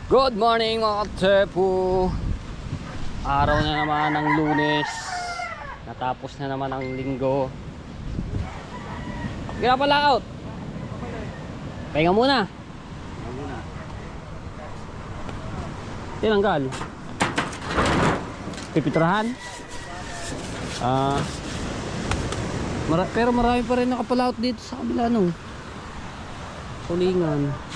Good morning mga katepo. Araw na naman ng Lunes. Natapos na naman ang linggo. Kaya pala out. Pahinga muna. Tinanggal. Pipitrahan. Pero marami pa rin nakapalaot dito sa kabila no. Kulingan.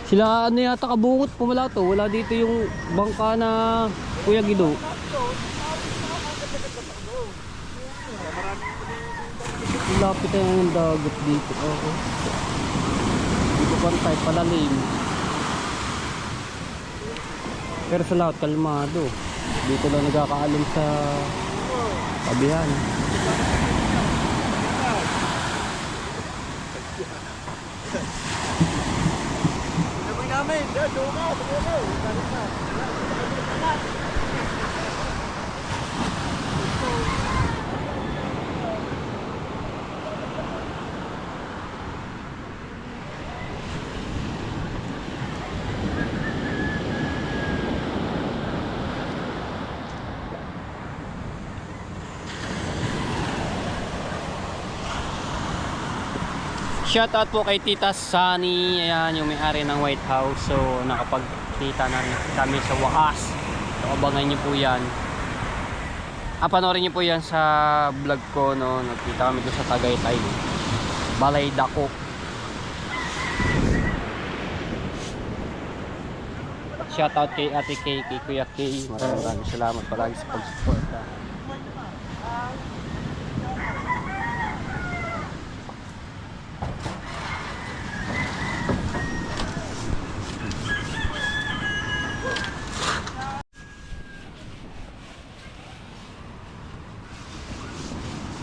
Sila ano yata kabungot pumala to. Wala dito yung bangka na Kuya Gido. Lapit na yung dagat dito. Okay. Dito pantay palalim. Pero sa lahat kalmado. Dito lang nagkakaalam sa kabihan. Shoutout po kay Tita Sunny. Ayan yung may-ari ng White House. So nakapagkita na kami sa wakas. So abangan nyo po yan. Panoorin nyo po yan sa vlog ko no. Nagkita kami doon sa Tagaytay, Balay Dako. Shoutout kay Ate Kay, kay Kuya Kay. Maraming salamat palagi sa pag-suporta.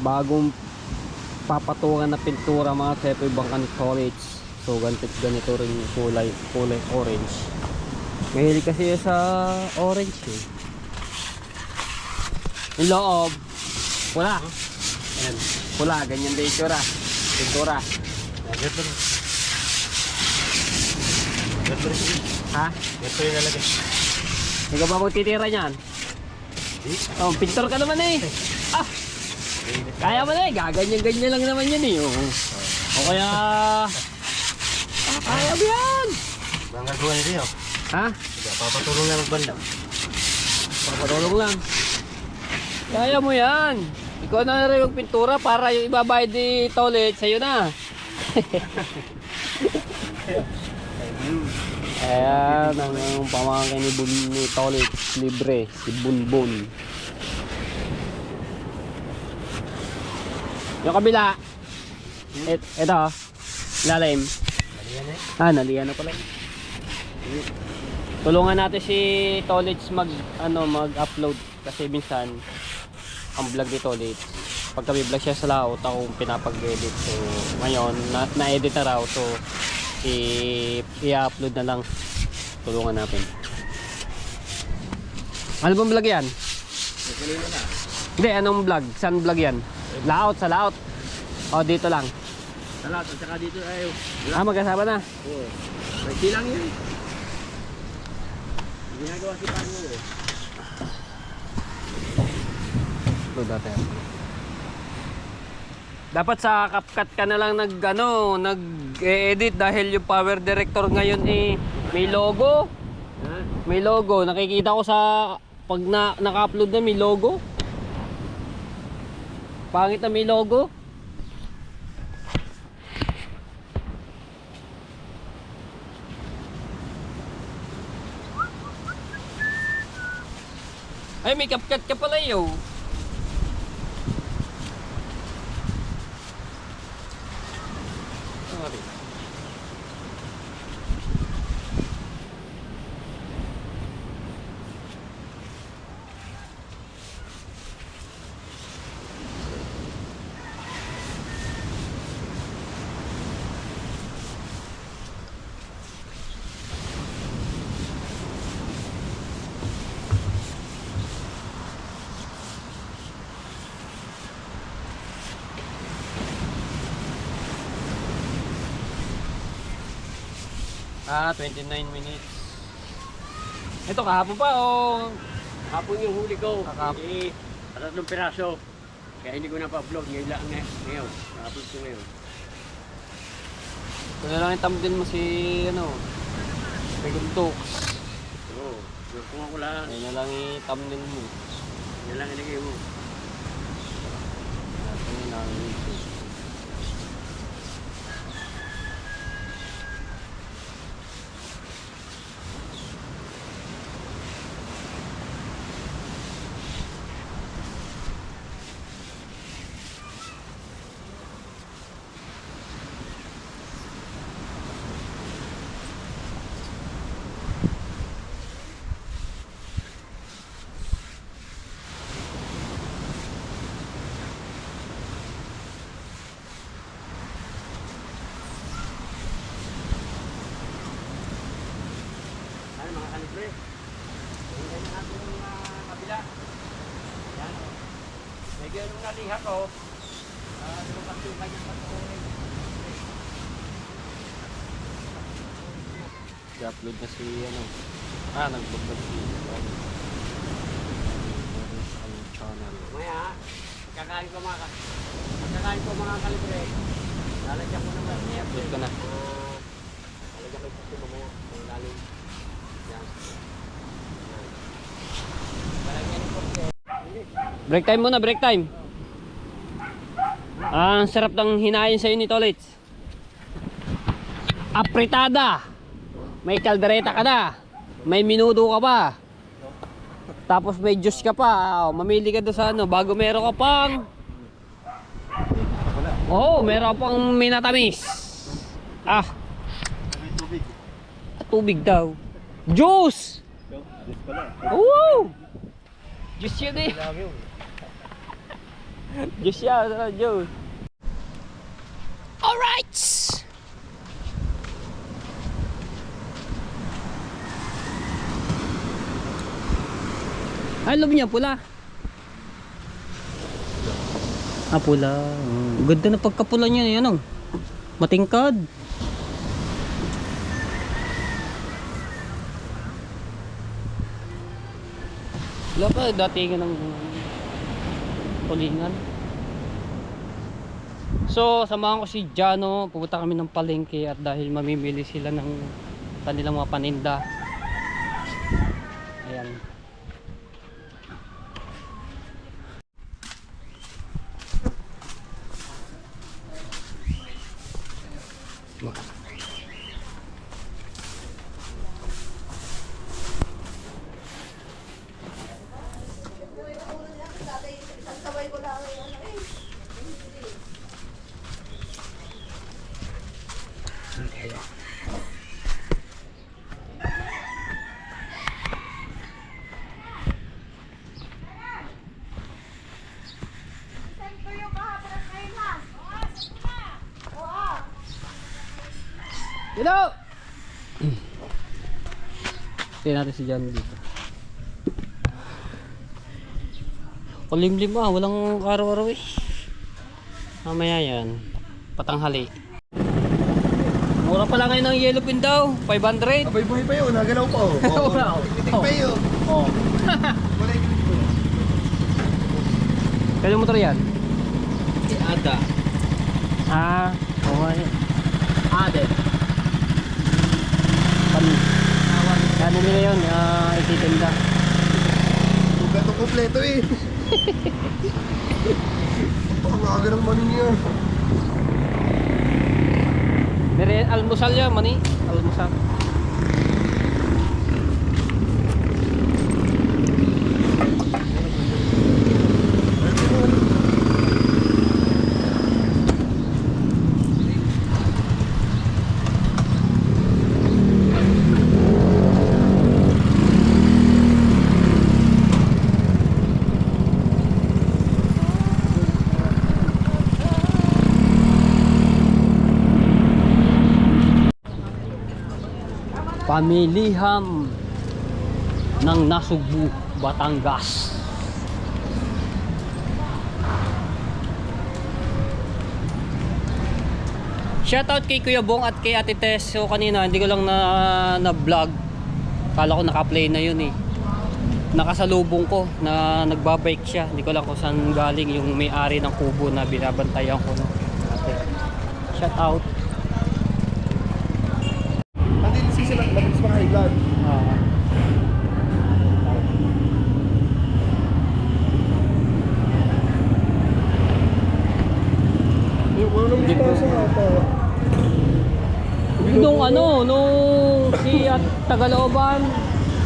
Bagong papatungan na pintura mga kepo ibang college. So ganito rin yung kulay orange. Mahilig kasi sa orange eh. Yung loob pula. Ayan, pula, ganyan din yung pintura. Ha? Ito yung lalagay. Ikaw ba magtitira niyan? Oh, pintor ka naman eh. Kaya mo na eh, gaganyan-ganyan lang naman yan eh. O kaya... kaya mo yan! Ang gagawa nito. Ha? Papatulong lang magbanda. Papatulong lang. Kaya mo yan. Ikaw na rin yung pintura para yung ibabayad ni Tolet sa'yo na. Ayan, ang pamangkin ni Tolet libre, si Bunbun. Yung kabila, ito, lalim. Naliyan na pala. Tulungan natin si Tolits mag-upload kasi minsan ang vlog ni Tolits. Pag kami vlog siya sa laot, ako pinapag-edit. So ngayon, na-edit na raw. So i-upload na lang. Tulungan natin. Ano bang vlog yan? Hindi, anong vlog? Saan vlog yan? Laot, sa laot. O, dito lang. Sa lahat, at saka dito ay... Magkasama na. Oo. May silang yun. Ginagawa si Pano eh. Ito dati. Dapat sa CapCut ka na lang nag-edit dahil yung power director ngayon eh may logo. May logo. Nakikita ko sa pag naka-upload na may logo. Pangit na may logo. Ay, may CapCut ka pala yo. Sorry. 29 minutes. Ito kahapon pa o? Hapon yung huli ko. Kakap- Eh, 3 piraso. Kaya hindi ko na pa-upload. Ngayon lang ngayon. Upload ko ngayon. Ito na lang yung thumbnail mo si ano, Peguntox. Oo. Kung ako lang. Ayun na lang yung thumbnail mo. Yan lang ilagay mo. Ito na lang yung YouTube. Ano mga kalibre? Ngayon natin yung kabila. Yan. Medyo nung naliha ko. Lumakas yung kanyang patuloy. I-upload na si ano. Nag-upload si ang channel. Maya, pagkakain ko mga kalibre. Lalagyan ko naman. I-upload ko na. Lalagyan ko ito mamaya. Ang lalim. Yan. Yan. Lalagyan ko ito. Break time muna, break time. Ang sarap ng hinayin sa'yo ni Tolits. Apritada. May kaldereta ka na. May minudo ka pa. Tapos may juice ka pa. Mamili ka doon sa ano. Bago meron ka pang... Oo, meron ka pang minatamis. Tubig. Tubig daw. Juice! Juice pala. Oo! Juice yun eh. Juice yan, juice. Alright! Ay, loob niya, pula. Pula. Ganda na pagkapula niya, ano? Matingkad. Wala pa, datingan ng tulingan. So, samahan ko si Jano. Pupunta kami ng palengke at dahil mamimili sila ng kanilang mga paninda. Ayan. Hello! Tingnan natin si Jan dito. Kulimlim walang araw-araw eh. Mamaya yan. Patanghali. Mura pala ngayon ng yellow pin daw. 500. Abay buhay pa yun. Nagalaw pa oh. Wala. Titik pa yun. Oh. Wala yung ko. Kailan motor yan? Si Ada. Okay. Ade. Ano nila yun? Ititinda. Sugat ang kompleto eh. Ang aga ng mani niya. Mere almusal yan, mani. Almusal. Pamilihan ng Nasugbu, Batangas. Shoutout kay Kuya Bong at kay Ate Tess. So kanina hindi ko lang na vlog. Kala ko naka-play na yun eh. Nakasalubong ko na nagbabike siya. Hindi ko lang kung saan galing yung may-ari ng kubo na binabantayan ko no. Ate. Shoutout. Andin sila mabilis mga high blood. Yung unang Hindi basta po. sa ata. Nung si at Tagalooban,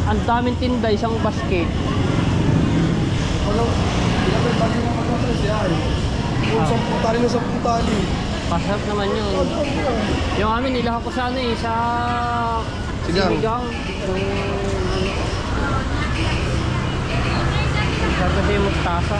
ang daming tinda, isang basket. Walang, ilang may bagay na magkakalas yan. Yung 10 tali na 10 tali. Pasarap naman yun. Yung amin nilahak ko sa ano eh, sa Sigang. Sinigang. Sarap kasi yung mustasa.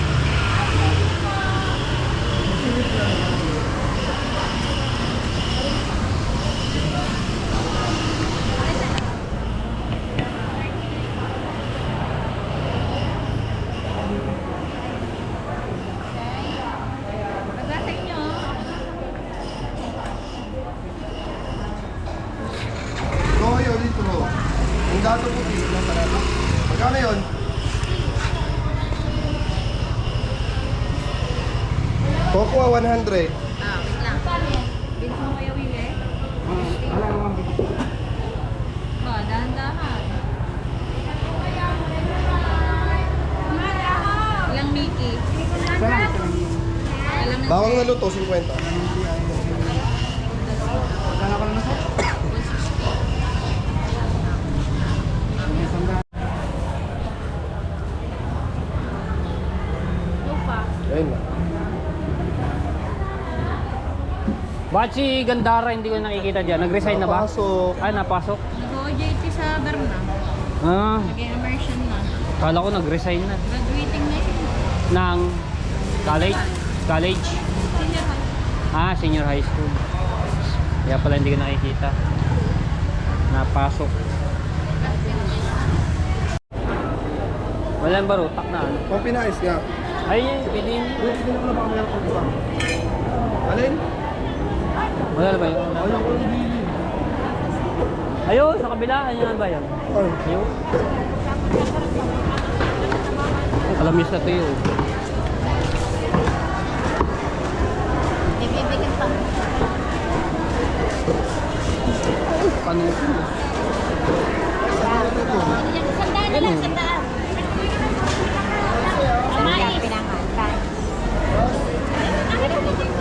Toyo dito. Yung dato puti. Ilang talaga. Magkano yun? Cocoa 100. Ah, wait lang. Bilis mo kaya, Willie? Ba, dahan-dahan. Ilang Mickey? Alam na Bawang na luto, 50. lupa. Ayun na. Bakit si Gandara hindi ko nakikita dyan? Nag-resign na ba? Napasok. Ay, napasok? Nag-OJT sa Berna. Ah, Nag-immersion na. kala ko nag-resign na. Graduating na yun. Ng college? College? Senior high. Ah, senior high school. Kaya pala hindi ko nakikita. Napasok. Walang barutak na ano. Pang pinais ka. Ayun, pwede yun. Wait, hindi ko na baka meron kong iba. Alin? Wala na ba yun? Ayun ko yung bili. Ayun, sa kabila. Ayun ba yun? Ay. Ayun. Kalamis na tuyo. Ibibigyan pa. Paano? Sandaan na lang, sandaan. Nice.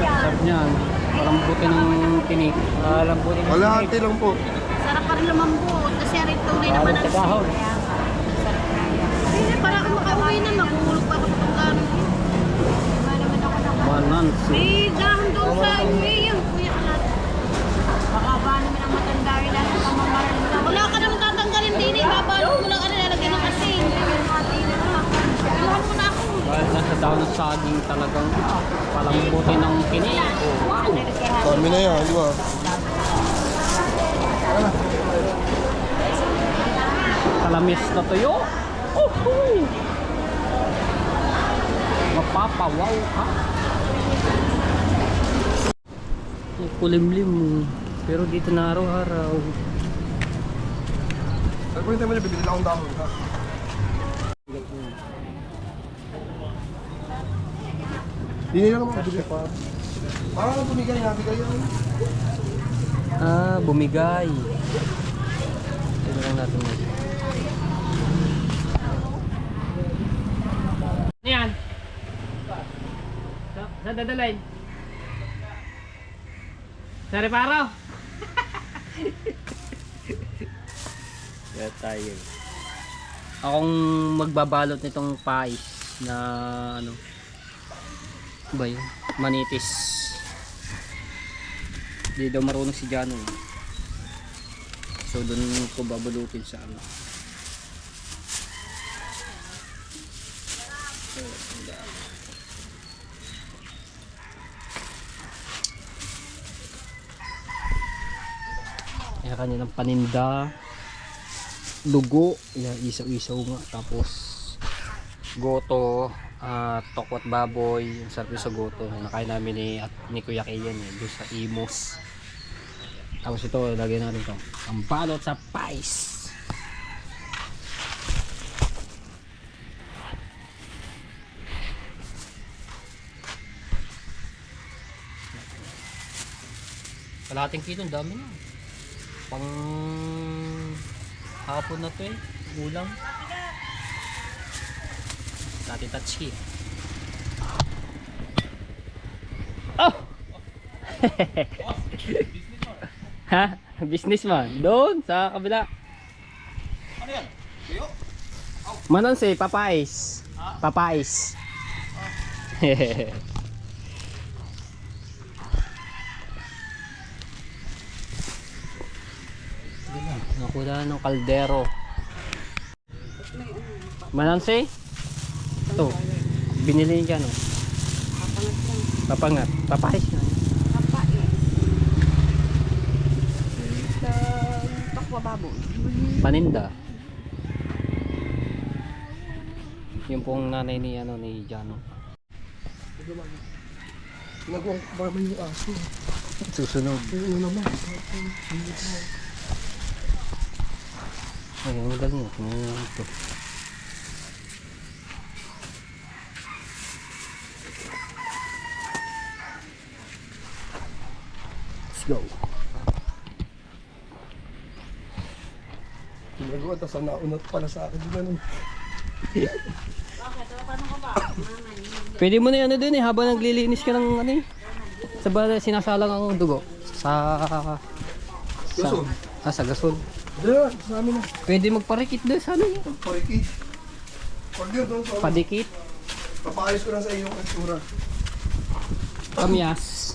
Sarap niyan. Parang buti ng tinik. Lambuti ng Wala, ante lang po. Sarap pa rin lumambot. Kasi rin tunay naman ang Dahon. Hindi, para ako makauwi na. Magulog pa ako sa tunggaran. Manansi. May dahon doon sa uwi yan. Kuya ka natin. Makaba naman ang matanda rin lang sa pamamaral. Wala ka naman tatanggalin din eh. Babalo mo lang ano lalagyan ng asin. Iwan mo na ako. Dahil nasa daon ng saging talagang palambuti ng tinik. Wow! Dami na yan, di ba? Kalamis na tuyo. Oh! Mapapawaw ka. Kulimlim. Pero dito na araw-araw. Ano po yung tema niya? Bibili lang akong dahon, ha? Hindi nila naman bibili pa. Parang bumigay na, bigay yan. Ah, bumigay. Tignan lang natin. Ano yan? Saan dadalhin? Sa reparo? Kaya tayo. Akong magbabalot nitong pais na ano ba yun? Manitis. Hindi daw marunong si Jano. So doon ko babalutin sa ano. Kaya kanilang paninda, dugo, isaw-isaw nga, tapos goto, tokwat baboy, yung sarap yung sa goto. Nakain namin ni Kuya Kian doon sa Imos. Tapos ito, lagyan natin ito. Ang balot sa pies. Kalahating kilo, ang dami na. Pang hapon na to eh. Ulam. Dati tatski. Oh! Ha? Businessman. Doon sa kabila. Ano yan? Tuyo? Manansi, papais. Papais. Nakula ng kaldero. Manansi? Ito. Binili niya no. Papangat. Papais na. Paninda. Yung pong nanay ni ano ni Jano. Nagawang barman yung aso. Susunod. Ano naman? Ay, ang galing. Ito. Let's go. Ginagawa, tapos ang naunat pala sa akin. Ganun. Pwede mo na ano din eh, habang naglilinis ka ng ano eh. Sa ba sinasalang ang dugo? Sa Gasol. Sa gasol. Diyan, sa amin na. Pwede magparikit doon sa ano eh. Parikit. Pag yun doon sa Padikit, papaayos ko lang sa iyong itsura. kamyas.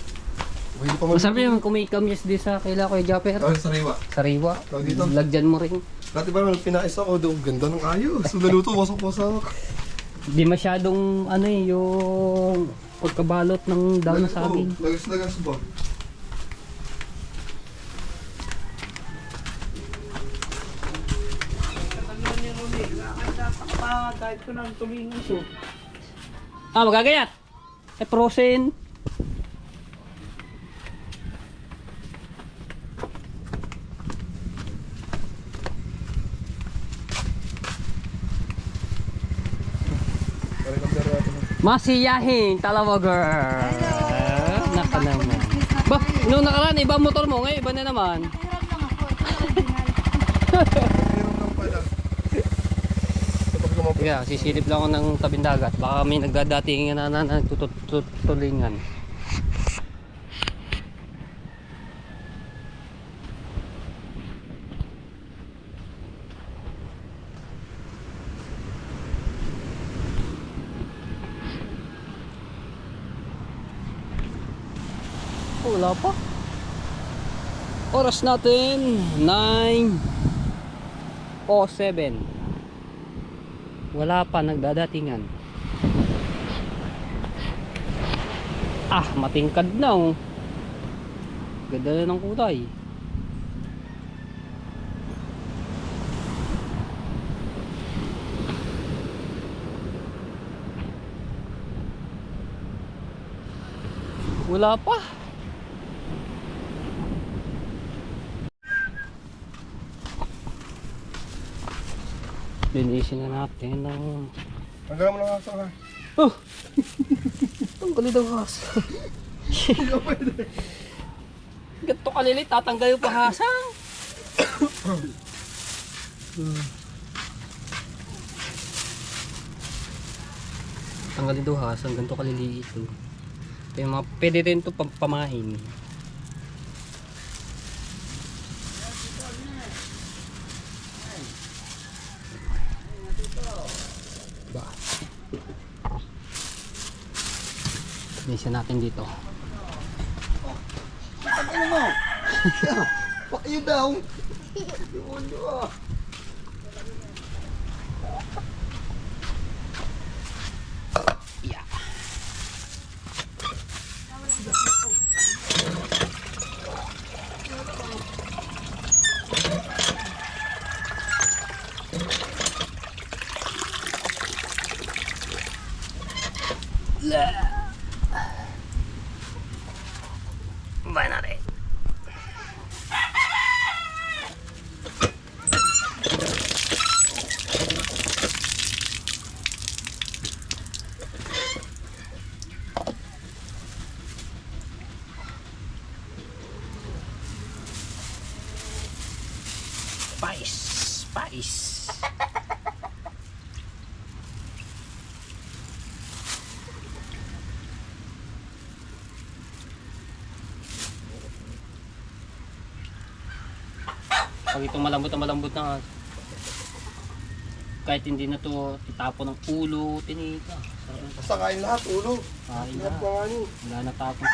Pwede pa man. Masarap yung kung may kamyas din sa kaila ko Japper. Ah, sariwa. Sariwa. Tawag dito? Lagyan mo rin. Dati ba nung pinais ako doon, ganda ng ayos. So naluto, wasok-wasok. Di masyadong ano eh, yung pagkabalot ng daon ng saging. Lagas-lagas ba? Kahit ko nang tumingin siya. Ah, magagayat. Frozen. Parang kamera natin. Masiyahin, Talawager. Naka naman. Ba, nung nakaraan, iba ang motor mo. Ngayon, iba na naman. Meron lang pala. Kapag lumapit. Kaya, sisilip lang ako ng tabing dagat. Baka may nagdadatingan na nagtutulingan. Wala pa. Oras natin 9:07. Wala pa nagdadatingan. Ah, matingkad na oh. Ganda na ng kulay. Wala pa. Linisin na natin ng... Hanggang mo lang aso ha. Oh! Tanggalin daw hasa. Hindi ka pwede. Ganito kalilit, tatanggal yung pahasang. Tanggalin daw hasang, ganito kaliliit ito. Kaya mga, pwede rin ito pamain. Ba. Linisin natin dito. Ano mo? Pakiyo daw. Yun ah. Yeah. Ba natin. Spice. Pag itong malambot na kahit hindi na to itapon ng ulo, tinika. Sarap na. Basta kain lahat, ulo. Kain Lahat na. pa nga niyo. Wala na tapon.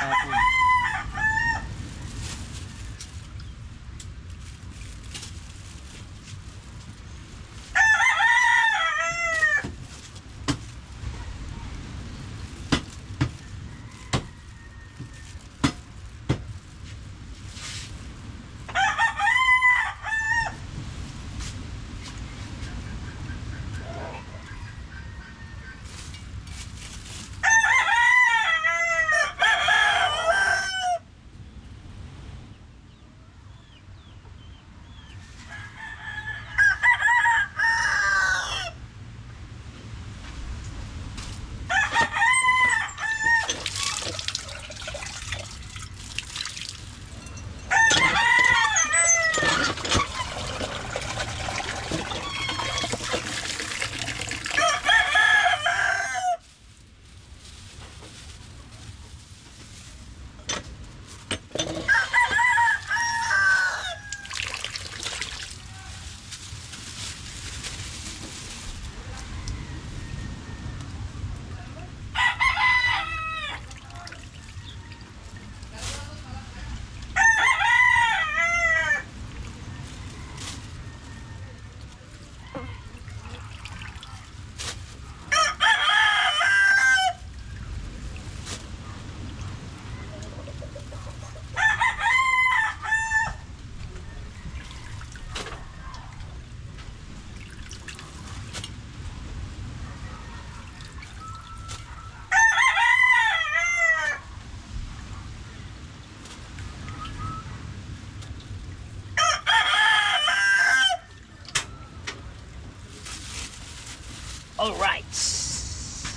Alright. Sige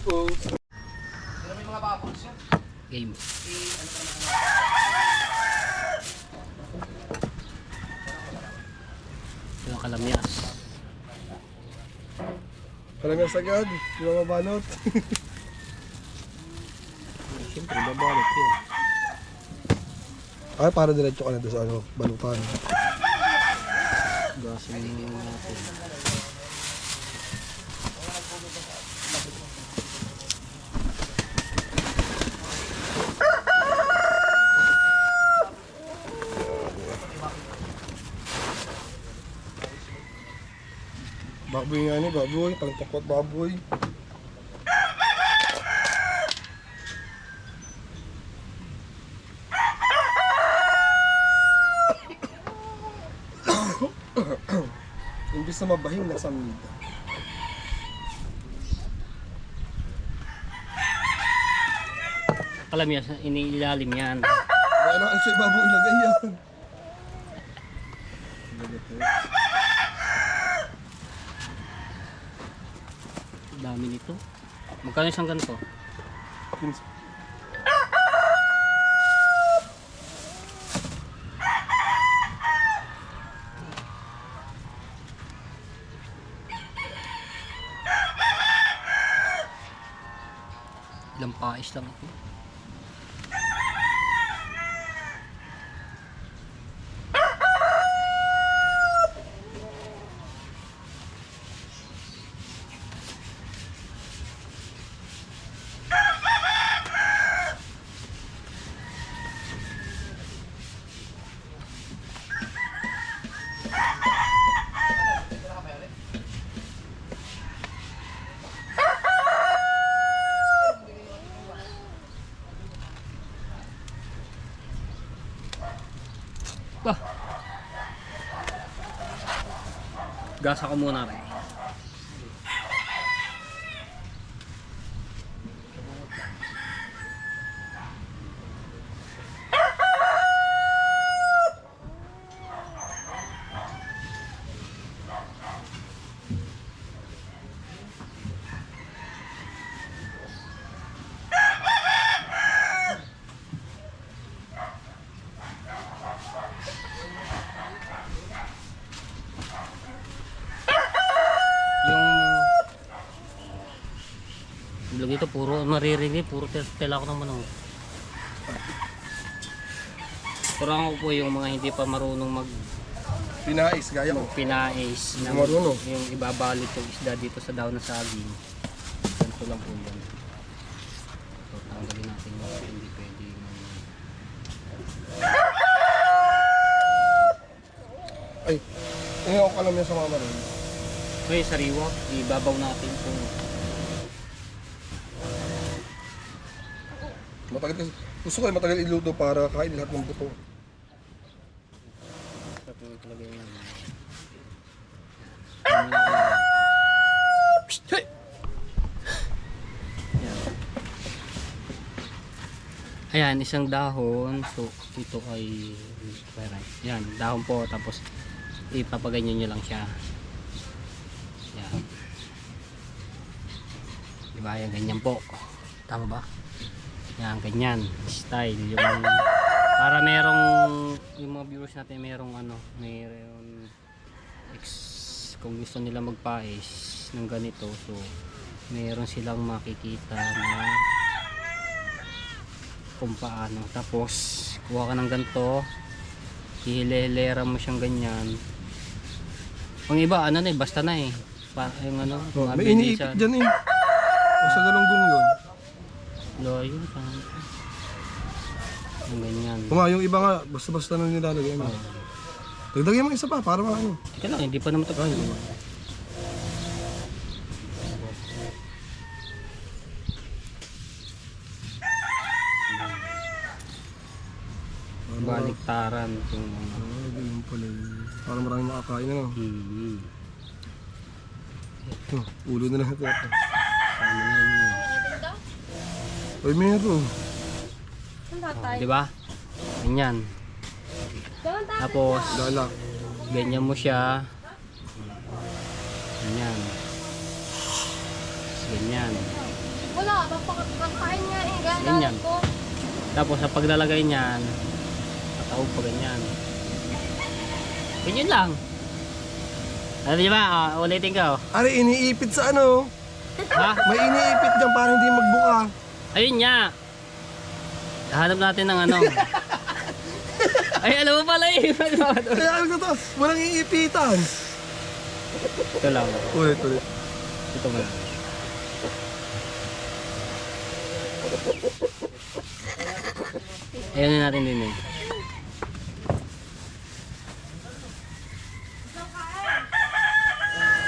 po. Sino may mga bubbles yan? Game. Ito ang kalamyas. Kalamyas agad. Di ba mabanot? Siyempre, babalot yun. Ay, para diretso ka na doon sa ano, balutan. Gasin natin. Baboy nga ni, baboy. Pangtakot baboy. Imbis na mabahing, nasa mida. Kalamyas, iniilalim yan. Ay, ano ang sa ibabaw ilagay yan? Dami nito. Magkano isang ganito? Ilang pais lang ito. Gasa ko muna rin. maririnig. Puro tela ko naman oh. Turuan ko po yung mga hindi pa marunong Pinais, gaya mo. pinais ng Marunong. yung ibabalot yung isda dito sa daon ng saging. Ganito lang po yan. So, tanggalin natin yung hindi pwede Ay, ngayon ko alam yan sa mama rin. okay, sariwa, ibabaw natin kung Matagal kasi. Gusto ko ay matagal iluto para kain lahat ng buto. talaga yun. Ayan, isang dahon. So, ito ay yan, dahon po. Tapos, ipapaganyan nyo lang siya. Yan. Diba, yan, ganyan po. Tama ba? Yan, ganyan. Style. Yung, para merong, yung mga viewers natin, merong kung gusto nila magpais ng ganito. So, meron silang makikita na kung paano. Tapos kuha ka ng ganito, hihile-hilera mo siyang ganyan. Ang iba ano na basta na yung mga May iniipit dyan O sa galunggong yun. Loyo, yung ganyan. Yung iba nga, basta-basta na nilalagay mo. Dagdagyan mo isa pa para ano. Teka lang, hindi pa naman tapos. Baliktaran itong Ganun pala yun. Para maraming makakain na. Ulo na lang ito. Ano na yun. Ay, meron. Di ba? Ganyan. Tapos Lala. ganyan mo siya. Ganyan. Tapos ganyan. Wala, pagkain nga eh. Ganyan. Gano'n ko. Tapos sa paglalagay niyan, patawag pa ganyan. Ganyan lang. Ano di ba? Ulitin ka oh. Ari, iniipit sa ano. Ha? May iniipit dyan para hindi magbuka. Ayun nga. Hanap natin ng ano. Ay, alam mo pala eh. Kaya ano to? Walang iipitan. Ito lang. Ulit. Ito mo lang. Ayan na natin din eh.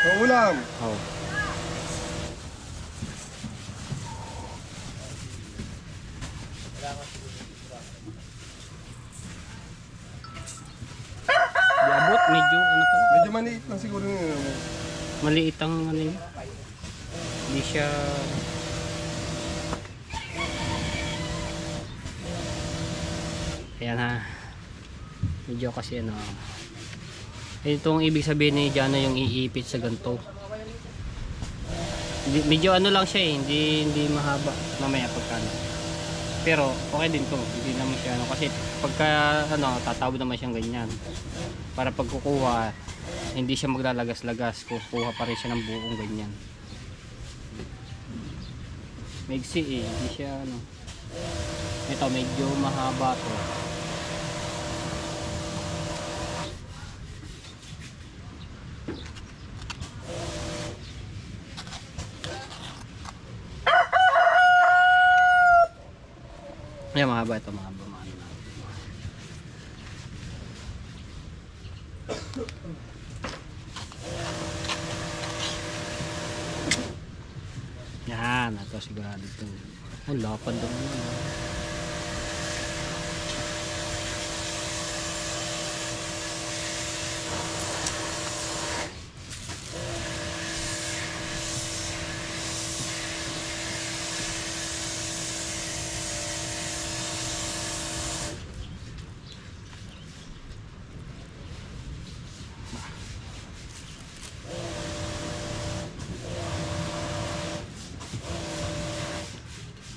Ang ulam. Oh. Diabot, medyo ano pa. Medyo maliit lang siguro yun. Maliit ang ano yun. Hindi siya... Ayan ha. Medyo kasi ano. Itong ibig sabihin ni Jana yung iipit sa ganito. Medyo ano lang siya hindi mahaba mamaya pagkano. Pero okay din to. Hindi naman siya ano kasi pagka ano tatawid naman siyang ganyan. Para pagkukuha hindi siya maglalagas-lagas, kukuha pa rin siya ng buong ganyan. Maigsi hindi siya ano. Ito medyo mahaba to. Ayan, mahaba ito, mahaba. Yan, ito sigurado ito. Oh, lapad daw naman.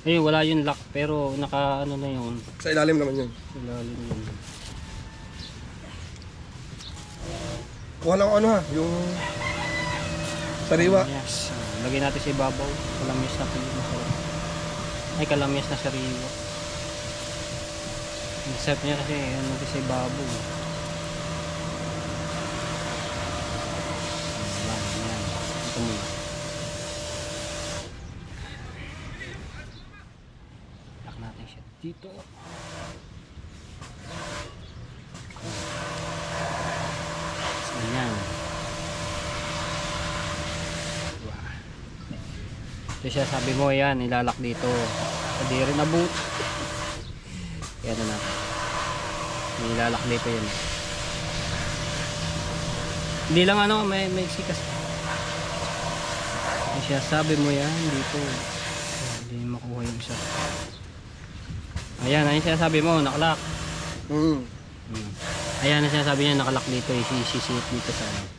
Eh, wala yung lock pero naka ano na yun. Sa ilalim naman yun. Ilalim yun. Kuha lang ano ha, yung sariwa. Yes. Lagay natin sa ibabaw. Walang miss natin yung masarap. Ay, kalamyas na sariwa. Ang sarap niya kasi ano kasi babo. Yan. Ito muna. Lock natin siya dito. Ganyan. Ito siya, sabi mo yan, ilalak dito. Hindi rin abot. Yan na natin. Ilalak dito yan. Hindi lang ano, may sikas. Ito siya, sabi mo yan dito. Hindi makuha yung isa. Ayan, ayun siya, sabi mo, nakalak. Ayan na siya, sabi niya, nakalak dito. Isisit dito sa ano.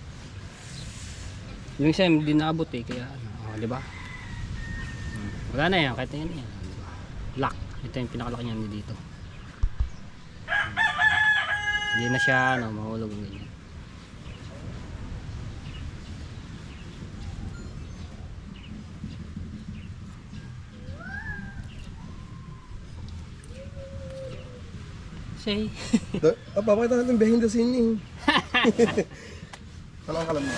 Yung isa, hindi naabot eh, kaya ano, di ba? Wala na yan, kahit na yan. Lock. Ito yung pinakalock niya dito. Hindi na siya ano, mahulog ang ganyan. Say. Papakita natin behind the scene eh. Ano ang kalam mo?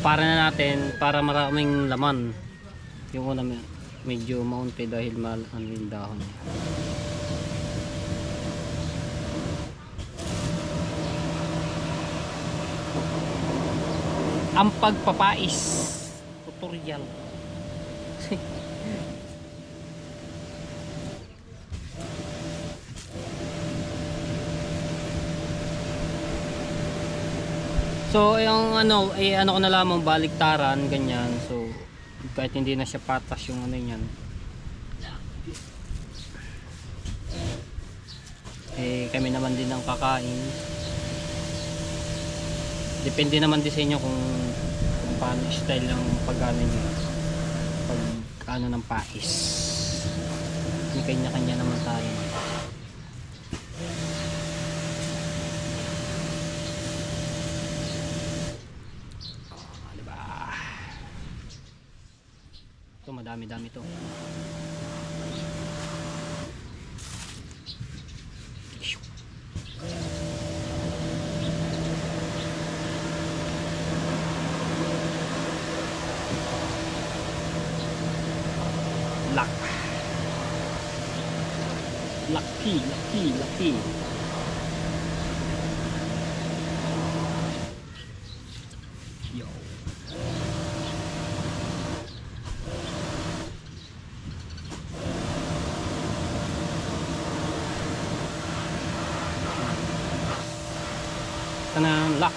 Para na natin para maraming laman. Yung una medyo maunti dahil ano yung dahon niya. Ang pagpapais tutorial. So yung ano ko na lamang baliktaran ganyan. So kahit hindi na siya patas yung ano niyan. Kami naman din ang kakain. Depende naman din sa inyo kung paano style ng pag-ano niyo. Pag ano ng pais. May kanya-kanya naman tayo. Ito madami-dami to. Lock. Lucky. Yo. Kanang lock,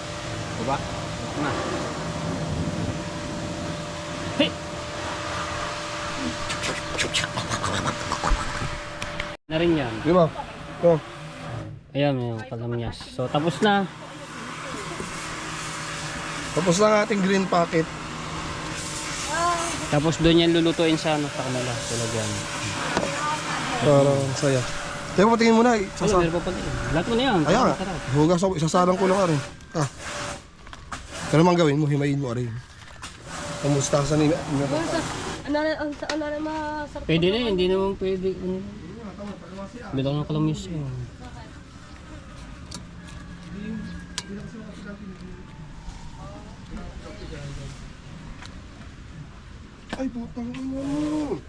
diba? Na. Hey. Na rin yan. Di ba? Ito. Ayan yung kalamyas. So tapos na. Tapos na ang ating green packet. Tapos doon yan lulutuin sa ano sa kanila. Tulad yan. Parang saya. Teka, patingin mo na. Meron pa pala. Lahat mo na yan. Ayan nga. Sarap. Hugas ako. Isasalang ko lang ka rin. Ano mang gawin mo? Himayin mo rin. Kamusta ka sa nila? Ano na masarap. Pwede na, hindi naman pwede. Bilang ng kalamyas yun. Ay, putang ina mo.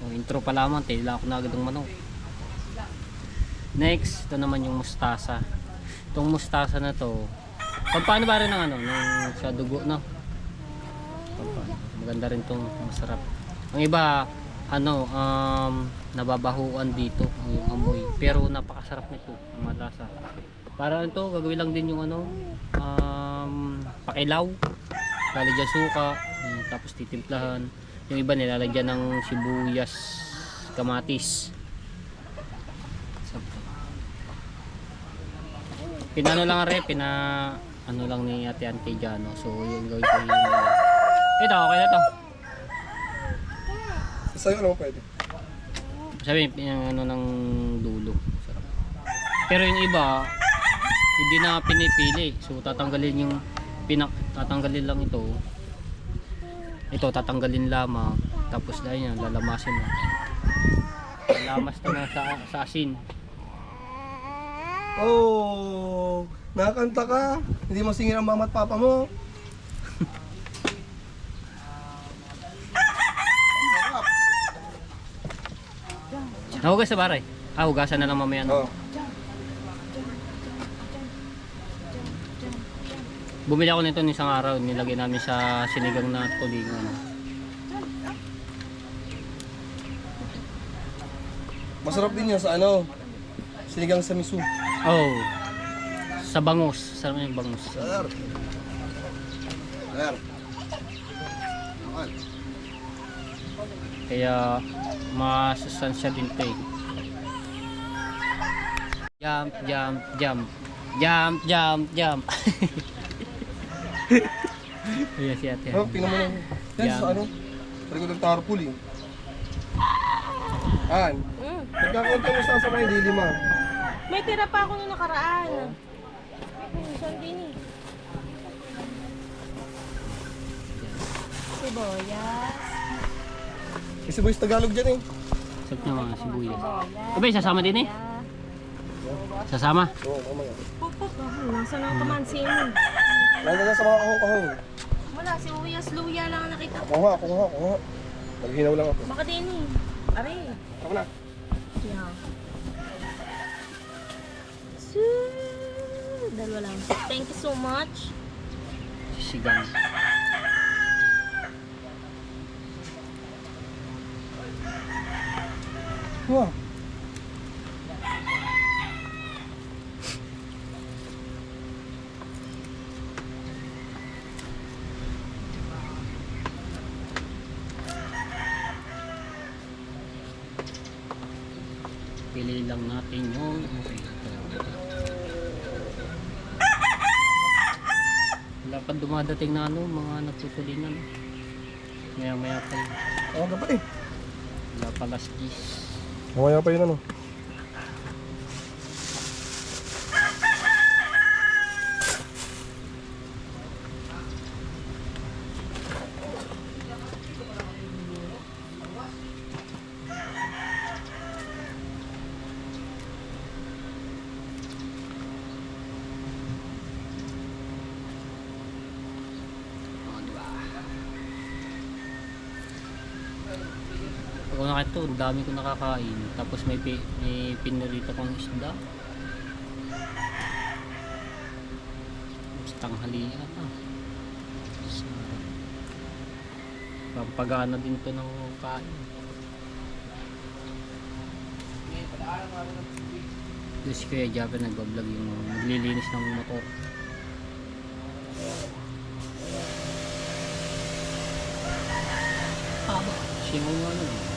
Intro pa lamang, tila ako na agad ng manok. Next, ito naman yung mustasa. Itong mustasa na to, paano ba rin ang ano, nung sa dugo, no? Maganda rin itong masarap. Ang iba, ano, nababahuan dito ang amoy. Pero napakasarap nito, ang malasa. Para ito, gagawin lang din yung ano, pakilaw. Lalagyan suka, tapos titimplahan. Yung iba nilalagyan ng sibuyas, kamatis. Pinano lang rin, ano lang ni Ate Antejano. So yung gawin ko yung ito, okay na to. Sa'yo ano pwede? Sabi yung ano ng dulo. Sarap. Pero yung iba, hindi na pinipili. So tatanggalin yung tatanggalin lang ito. Ito tatanggalin lamang. Tapos dahil yan, lalamasin mo. Lalamas to na sa asin. Oh, nakakanta ka. Hindi mo singin ang mama at papa mo. Nahugas sa baray. Hugasan na lang mamaya. No? Oh. Bumili ako nito isang araw. Nilagay namin sa sinigang na tulingan. Masarap din yan sa ano, sinigang sa miso. Oh. Sa bangus. Sarap yung bangus. Sir. Sir. Kaya masustansya din ito eh. Jump, jump, jump. Jump, jump, jump. Ayan si ate. Oh, tingnan mo na. Yan sa ano, parang ng tarpaulin. An, nagkakunti mo sa may dilima. May tira pa ako nung nakaraan. Saan din eh? Sibuyas. Kasi boys Tagalog dyan eh. Sarap niya mga sibuyas. Abay, sasama din eh. Sasama. Oo, mamaya. Pupuk. Nasaan ang kamansin? Nandun sa mga kahong-kahong. Wala, sibuyas, luya lang ang nakita ko. Ako nga. Naghinaw lang ako. Baka din eh. Are. Ako na. Yeah. Dalawa lang. Thank you so much. Sisigang. Wow. Pili lang natin yung wala pa dumadating na ano, mga nagtutulingan. Maya maya pa yun. Ako ka pa eh. Wala pa last 10. Mamaya pa yun ano. Pag ako nakita, ang dami ko nakakain. Tapos may pinarito kong isda. Tapos tanghalian pampagana din to ng kain. Tapos si Kuya Japan nagbablog yung naglilinis ng motor. Siya mo nga lang.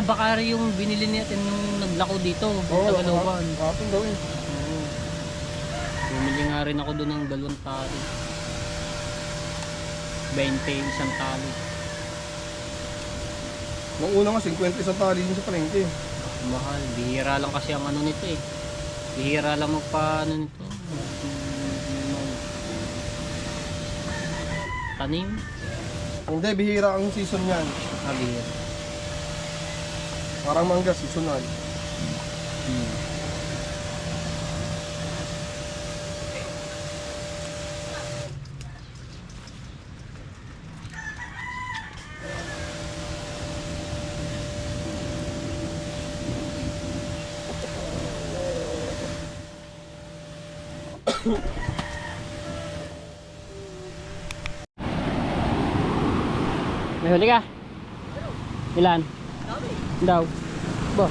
Baka yung binili natin yung naglako dito. Tagalooban. Kapin daw eh. Oo. Bumili nga rin ako doon ng 2 tali. 20 isang tali. Nung una nga, 50 sa tali yun sa palengke. Mahal. Bihira lang kasi ang ano nito eh. Bihira lang magpa ano nito. Tanim. Hindi, bihira ang season yan. Bihira. Parang mangga, seasonal. May huli ka? Ilan? Daw. Ba.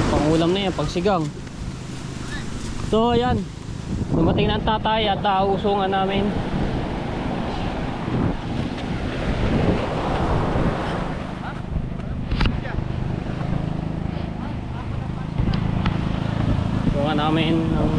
Pangulam na yan, pagsigang. So, ayan. Dumating na ang tatay at usungan namin. namin ng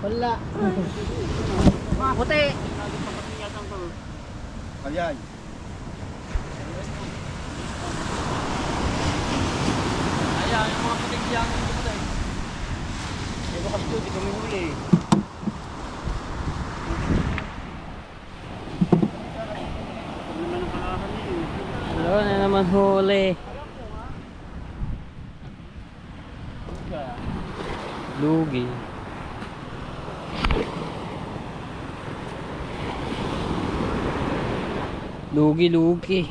Wala. Puti. Ayan. Ayan, yung mga puting yang puti. Ito kasi ito, di kami huli. wala na naman huli. Lugi. Lugi.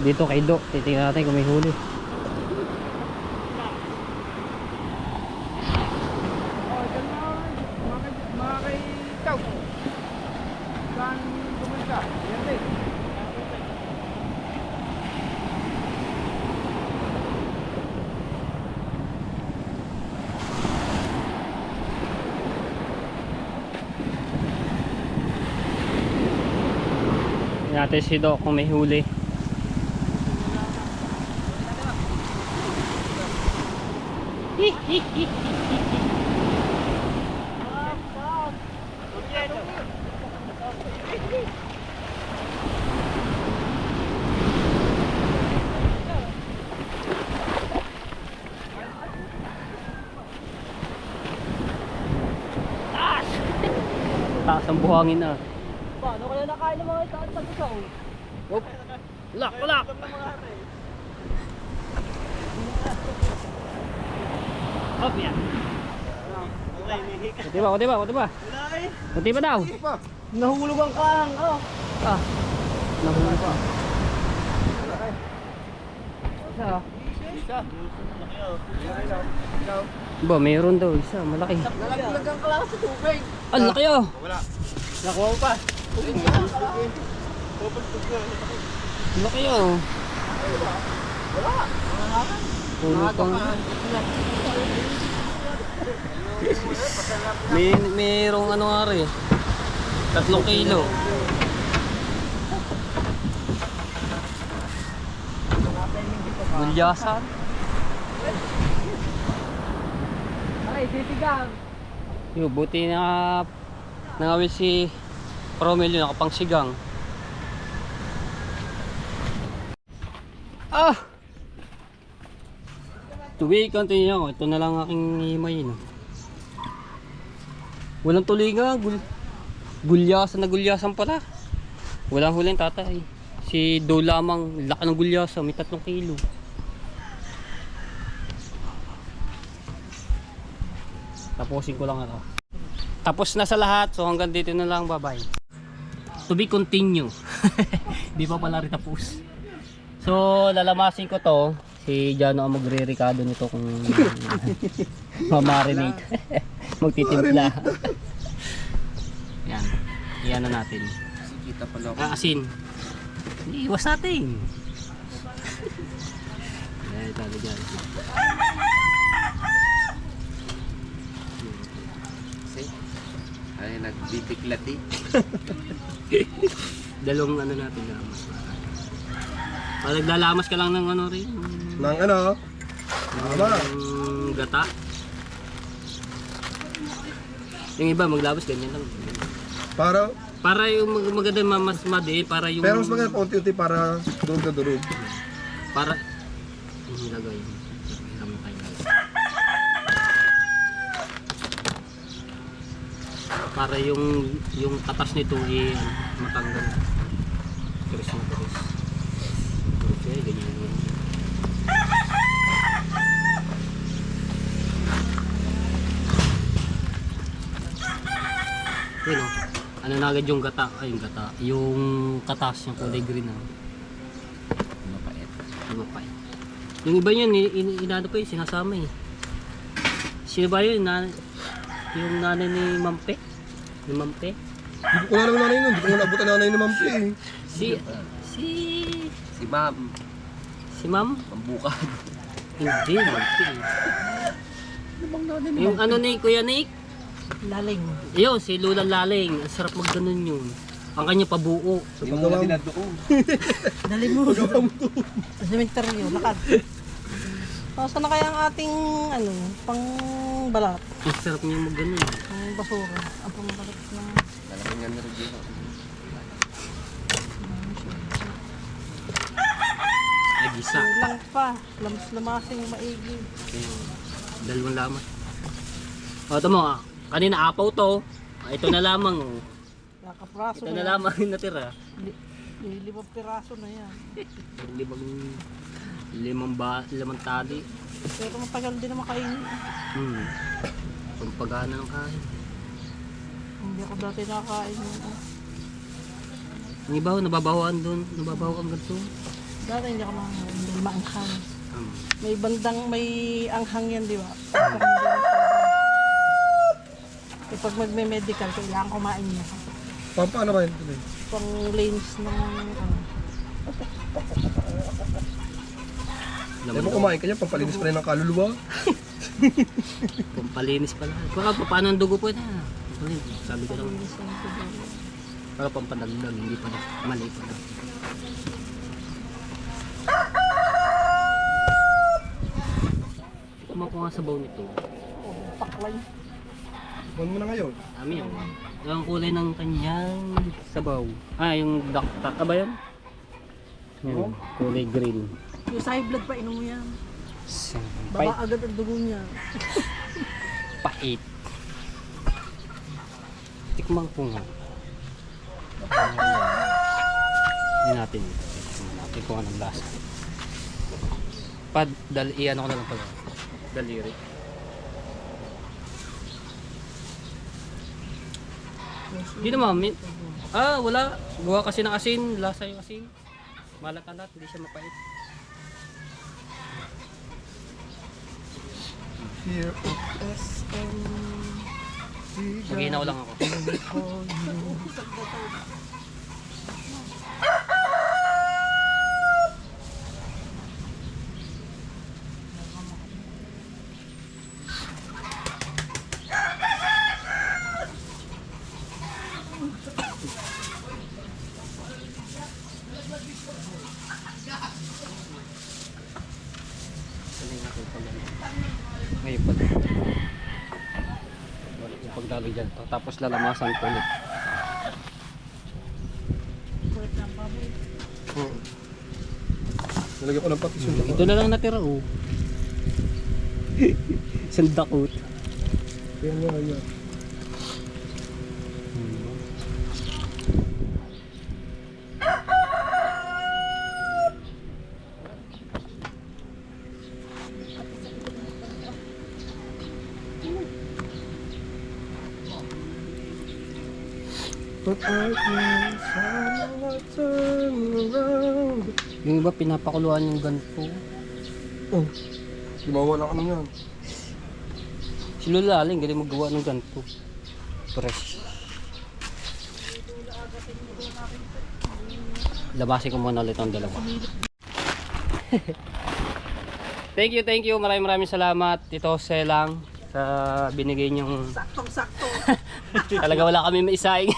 Dito kay Doc, titingnan natin kung may huli. Mga kay Tau. Saan pumunta? Yan eh. Tingnan natin si Doc kung may huli. Taas ang buhangin na. Paano kaya nakain ng mga ito at pag-isaw? Ulak! Hop yan. Kunti ba? Kunti ba daw? Nahulog ang kahang, oh. Ah. Nahuli pa. Ba, mayroon daw isa, malaki. Nalaglag ang klase sa tubig. Ang laki oh. Wala. Nakuha mo pa. Laki oh. Puno pang. Mayroong ano nga rin. 3 kilo. Gulyasan. Ay, titigang. Yo, buti na nangawin si Romel yun, nakapangsigang. Ah! Tuwi, continue ako. Ito na lang aking himay. No? Walang tulinga. Gulyasan pala. Walang huling tatay. Si Do lamang, laki ng gulyasa. May 3 kilo. Tapusin ko lang ito. Tapos na sa lahat. So hanggang dito na lang. Bye bye. To be continue. Di pa pala rin tapos. So lalamasin ko to. Si Jano ang magre-recado nito kung mamarinate. Magtitimpla. Yan. Iyan na natin. Kita pala ako. Asin. Iwas natin. Ayan, tabi dyan. Ay, nagbibiglati. Dalawang ano natin lamas. Pag naglalamas ka lang ng ano rin. Nang ano? Tama. Ng gata. Yung iba maglabas ganyan lang. Para yung maganda mas madi para yung pero mas maganda unti-unti para durog na durog. para yung gagawin. Para yung katas nito matanggal. Terus. Okay, ganyan. agad yung gata. Ay, yung gata. Yung katas yung kulay green na. Mapait. Yung mapait. Yung iba yun, inano pa yun, sinasama eh. Sino ba yun? Yung nanay ni Mampe? Ni Mampe? Hindi ko na lang nanay nun. Hindi ko na naabot ang nanay ni Mampi eh. Si Ma'am. Si Ma'am? Pambukad. Hindi, Mampe. Yung ano ni Kuya Nick? Laling. Yun, si Lula Laling. Ang sarap magganon yun. Ang kanya pabuo. Hindi mo muna dinadoon. Dali mo. Sa cemetery, lakad. Saan na kaya ang ating ano, pang balat? Ang sarap niya magganon. Ang basura. Ang pang balat ng... Talagang nga meron dito. Ay, gisa. Lang pa. Lamasing maigi. Ayun, dalawang laman. O, ito mo, kanina apaw to. Ito na lamang. Oh. Nakapraso Ito na na yan. lamang yung natira. 5 piraso na yan. Limang tali. Pero matagal din naman kainin. Pampagana ng kain. Hindi ako dati nakakain yun. Ang iba, nababawan doon. Nababawan ganito. Dati hindi ako hindi maanghang. May bandang, may anghang yan, di ba? Kapag magme-medical, kailangan kumain niya. Paano ba yun? Pang lanes ng ano. Hindi mo kumain ka niya, pampalinis pa rin ng kaluluwa. Pampalinis pala. Baka paano ang dugo po na. Sabi ko lang. Lanes ng tubig. Para pampadagdag, hindi pa mali pa na. Kumakuha nga sa baw nito. Oh, paklay. Buwan mo na ngayon. Dami yun. Yung kulay ng kanyang sabaw. Ah, yung dakta ba yan? Yung kulay green. Yung sa high blood pa, inom mo yan. Pait. Baka agad ang dugo niya. Pait. Tikman ko nga. Hindi natin. Tikman natin kung anong lasa. Iyan ako na lang pala. Daliri. Hindi naman. Wala. Gawa kasi ng asin. Lasa yung asin. Malat-alat. Hindi siya mapait. Here of SM. Maghihinaw lang ako. Ngayon pala. Wala yung pagdalo dyan. Tapos lalamasan ko ulit. Nalagyan ko ng patis yung Ito na lang natira oh. Sandakot. Kaya nga, yan. But I can't somehow turn around. Yung iba pinapakuluan yung ganito. Oh, di mawala ka nang yan. Si Lola Aling galing maggawa ng ganito. Fresh. Labasin ko muna ulit ang dalawa. Thank you. Maraming salamat Tito Selang sa binigay niyong Saktong-sakto. talaga wala kami maisaing.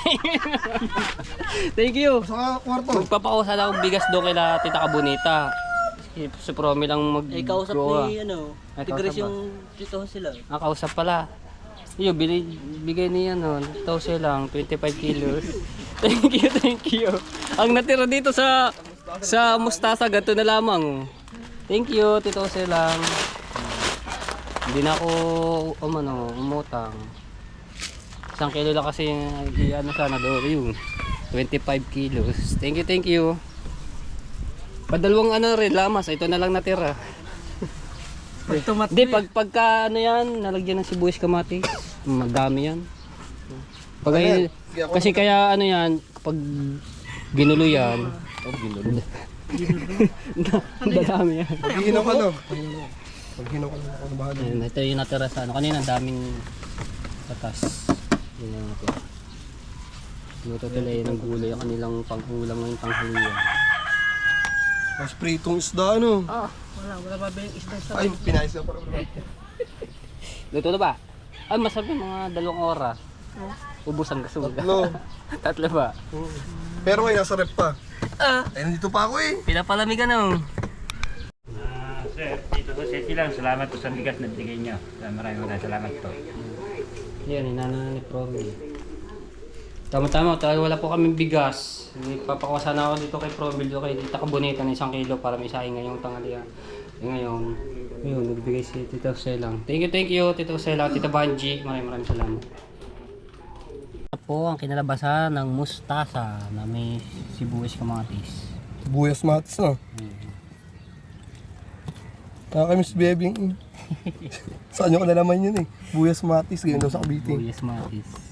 Thank you. Sa kwarto. Magpapausa na akong bigas doon kila Tita Kabunita. Si Promi lang mag Kausap gawa. ni ano, Ay, Tigres kausap ba? yung dito sila. Kausap pala. Yung bigay niya no, 1,000 lang, 25 kilos. Thank you. Ang natira dito sa mustasa gato na lamang. Thank you, Tito Selang. Hindi na ako umutang. 1 kilo lang kasi ano sana doon yung 25 kilos. Thank you. Padalawang ano rin lamas, ito na lang natira. Hindi, pagka ano yan, nalagyan ng sibuyas kamatis. Madami yan. Pag kasi kaya ano yan, kapag ginulo yan, ginulo. Dadami yan. Paghihinaw ka no? Paghihinaw ka na ako ng bahala. Ayun, ito yung natira sa ano. Kanina ang daming patas. Yun yung natira. Natutuloy ng gulay ang kanilang pang-ulam ngayong tanghalian. Mas pritong isda ano? Wala pa ba yung isda sa... Ay, pinayos na parang. Luto na ba? Ay, masabi mga 2 oras. Ubus ang gasuga. Tatlo. Tatlo ba? Pero ngayon nasa rep pa. Ay, nandito pa ako eh. Pinapalamigan na. Sir, Tito Jose lang, salamat po sa bigas na binigay niyo. Maraming salamat po. Yan, inana ni Promi. Tama-tama, wala po kaming bigas. Papakuha sana ako dito kay Promil, kay Tita Kabunita ng 1 kilo para may saing ngayong tanghalian. Ngayon, nagbigay si Tito Jose lang. Thank you, Tito Jose lang, Tita Banji. Maraming salamat. Ito po ang kinalabasan ng mustasa na may sibuyas kamatis. Buyas matis no? Nakakamiss bebing. Saan nyo ka na naman yun eh? Buyas matis, ganyan daw sa Cavite. Sibuyas kamatis.